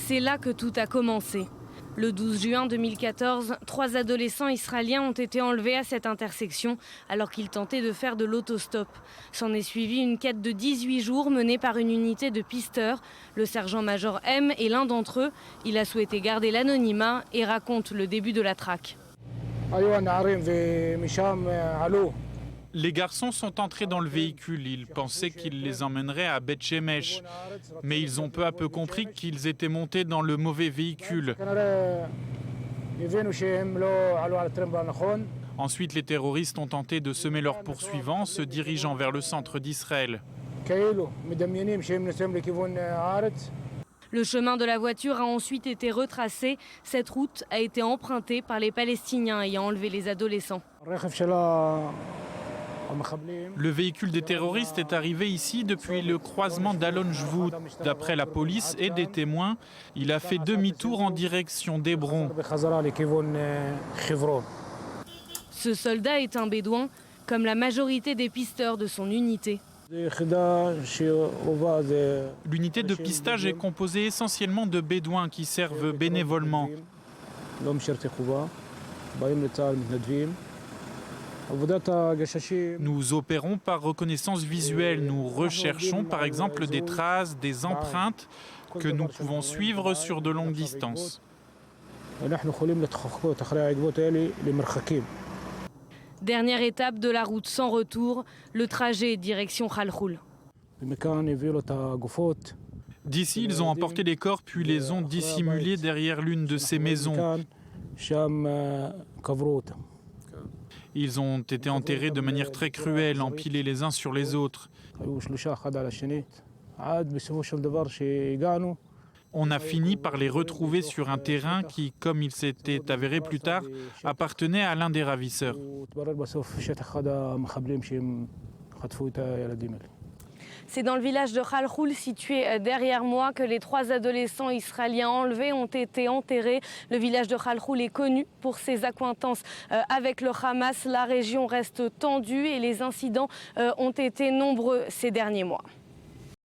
C'est là que tout a commencé. Le 12 juin 2014, 3 adolescents israéliens ont été enlevés à cette intersection alors qu'ils tentaient de faire de l'autostop. S'en est suivi une quête de 18 jours menée par une unité de pisteurs. Le sergent-major M est l'un d'entre eux. Il a souhaité garder l'anonymat et raconte le début de la traque. Les garçons sont entrés dans le véhicule, ils pensaient qu'ils les emmèneraient à Beth Shemesh. Mais ils ont peu à peu compris qu'ils étaient montés dans le mauvais véhicule. Ensuite, les terroristes ont tenté de semer leurs poursuivants, se dirigeant vers le centre d'Israël. Le chemin de la voiture a ensuite été retracé. Cette route a été empruntée par les Palestiniens ayant enlevé les adolescents. Le véhicule des terroristes est arrivé ici depuis le croisement d'Alon Shvut. D'après la police et des témoins, il a fait demi-tour en direction d'Hébron. Ce soldat est un bédouin, comme la majorité des pisteurs de son unité. L'unité de pistage est composée essentiellement de bédouins qui servent bénévolement. Nous opérons par reconnaissance visuelle. Nous recherchons par exemple des traces, des empreintes que nous pouvons suivre sur de longues distances. Dernière étape de la route sans retour, le trajet direction Khalkhoul. D'ici, ils ont emporté les corps puis les ont dissimulés derrière l'une de ces maisons. Ils ont été enterrés de manière très cruelle, empilés les uns sur les autres. On a fini par les retrouver sur un terrain qui, comme il s'était avéré plus tard, appartenait à l'un des ravisseurs. C'est dans le village de Khalkhoul, situé derrière moi, que les 3 adolescents israéliens enlevés ont été enterrés. Le village de Khalkhoul est connu pour ses accointances avec le Hamas. La région reste tendue et les incidents ont été nombreux ces derniers mois.